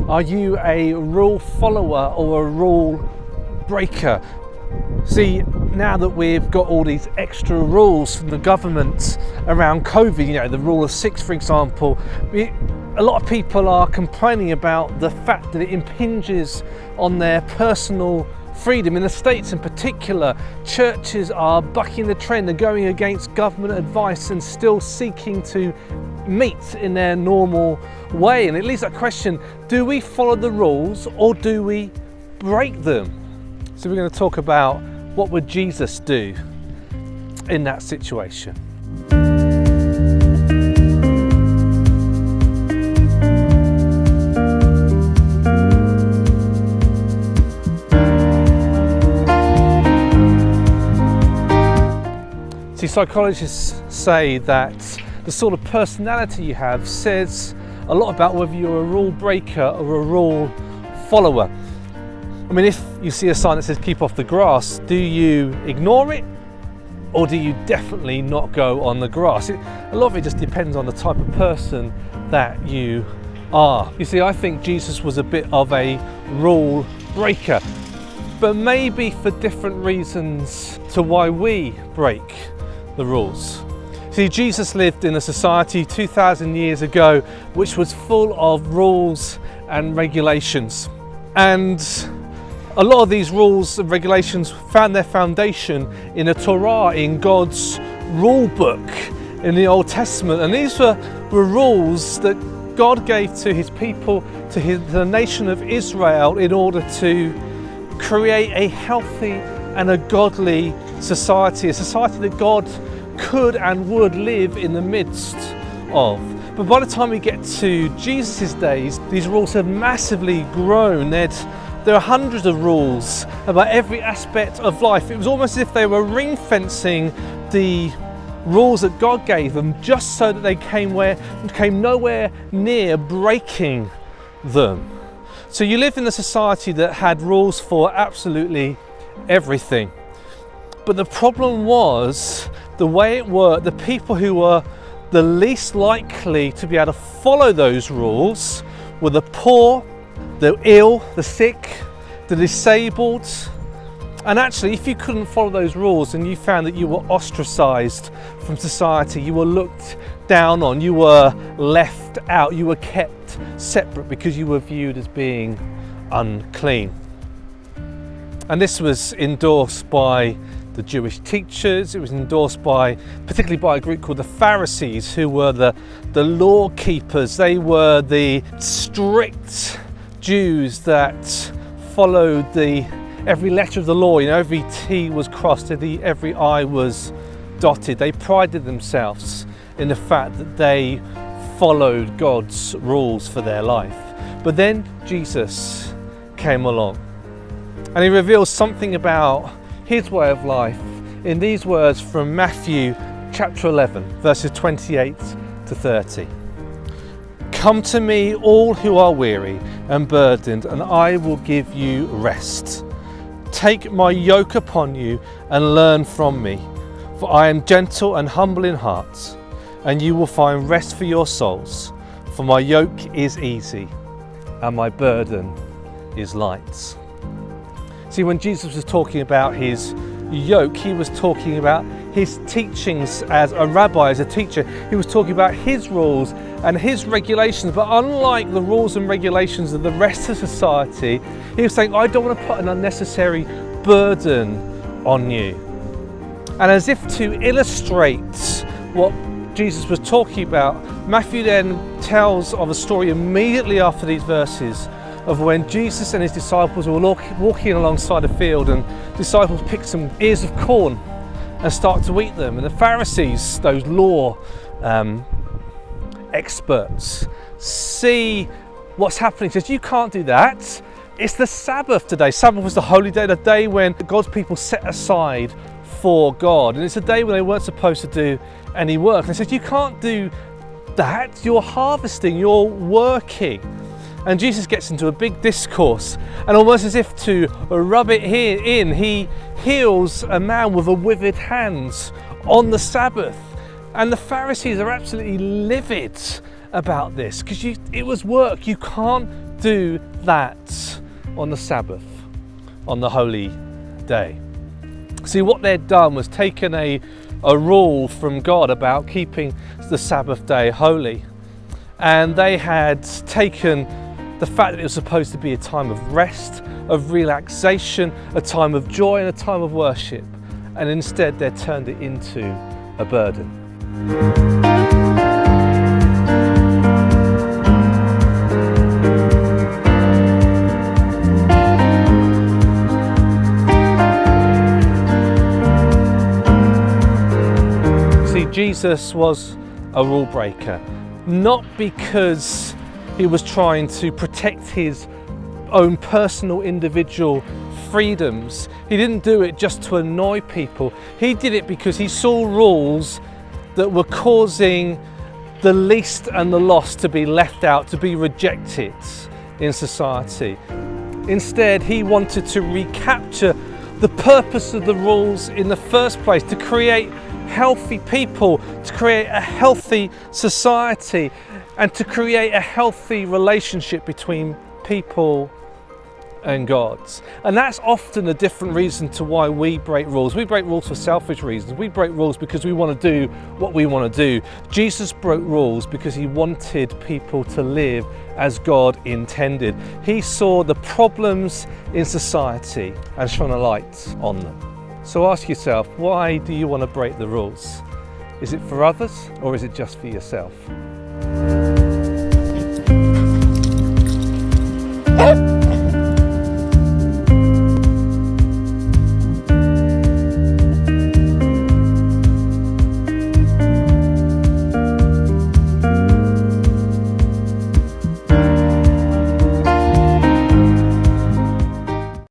Are you a rule follower or a rule breaker? See, now that we've got all these extra rules from the government around COVID, the rule of 6, for example, a lot of people are complaining about the fact that it impinges on their personal freedom. In the States in particular, churches are bucking the trend and going against government advice and still seeking to meet in their normal way. And it leaves that question, do we follow the rules or do we break them? So we're going to talk about what would Jesus do in that situation. See, psychologists say that the sort of personality you have says a lot about whether you're a rule breaker or a rule follower. I mean, if you see a sign that says keep off the grass, do you ignore it or do you definitely not go on the grass? A lot of it just depends on the type of person that you are. You see, I think Jesus was a bit of a rule breaker, but maybe for different reasons to why we break the rules. See, Jesus lived in a society 2,000 years ago which was full of rules and regulations. And a lot of these rules and regulations found their foundation in the Torah, in God's rule book in the Old Testament. And these were rules that God gave to his people, to the nation of Israel, in order to create a healthy and a godly society, a society that God could and would live in the midst of. But by the time we get to Jesus' days, these rules have massively grown. There are hundreds of rules about every aspect of life. It was almost as if they were ring fencing the rules that God gave them, just so that they came nowhere near breaking them. So you lived in a society that had rules for absolutely everything. But the problem was the way it worked. The people who were the least likely to be able to follow those rules were the poor, the ill, the sick, the disabled. And actually, if you couldn't follow those rules and you found that you were ostracized from society, you were looked down on, you were left out, you were kept separate because you were viewed as being unclean. And this was endorsed by the Jewish teachers. It was endorsed particularly by a group called the Pharisees, who were the law keepers. They were the strict Jews that followed every letter of the law. Every T was crossed, every I was dotted. They prided themselves in the fact that they followed God's rules for their life. But then Jesus came along and he reveals something about his way of life in these words from Matthew chapter 11, verses 28 to 30. Come to me, all who are weary and burdened, and I will give you rest. Take my yoke upon you and learn from me, for I am gentle and humble in heart, and you will find rest for your souls. For my yoke is easy and my burden is light. See, when Jesus was talking about his yoke, he was talking about his teachings as a rabbi, as a teacher. He was talking about his rules and his regulations. But unlike the rules and regulations of the rest of society, he was saying, I don't want to put an unnecessary burden on you. And as if to illustrate what Jesus was talking about, Matthew then tells of a story immediately after these verses of when Jesus and his disciples were walking alongside a field, and disciples picked some ears of corn and start to eat them. And the Pharisees, those law experts, see what's happening. He says, you can't do that. It's the Sabbath today. Sabbath was the holy day, the day when God's people set aside for God. And it's a day when they weren't supposed to do any work. And he says, you can't do that. You're harvesting, you're working. And Jesus gets into a big discourse, and almost as if to rub it in, he heals a man with a withered hand on the Sabbath. And the Pharisees are absolutely livid about this, because it was work. You can't do that on the Sabbath, on the holy day. See, what they'd done was taken a rule from God about keeping the Sabbath day holy, and they had taken the fact that it was supposed to be a time of rest, of relaxation, a time of joy and a time of worship, and instead they turned it into a burden. See, Jesus was a rule breaker, not because he was trying to protect his own personal individual freedoms. He didn't do it just to annoy people. He did it because he saw rules that were causing the least and the lost to be left out, to be rejected in society. Instead, he wanted to recapture the purpose of the rules in the first place, to create healthy people, to create a healthy society, and to create a healthy relationship between people and God. And that's often a different reason to why we break rules. We break rules for selfish reasons. We break rules because we want to do what we want to do. Jesus broke rules because he wanted people to live as God intended. He saw the problems in society and shone a light on them. So ask yourself, why do you want to break the rules? Is it for others or is it just for yourself?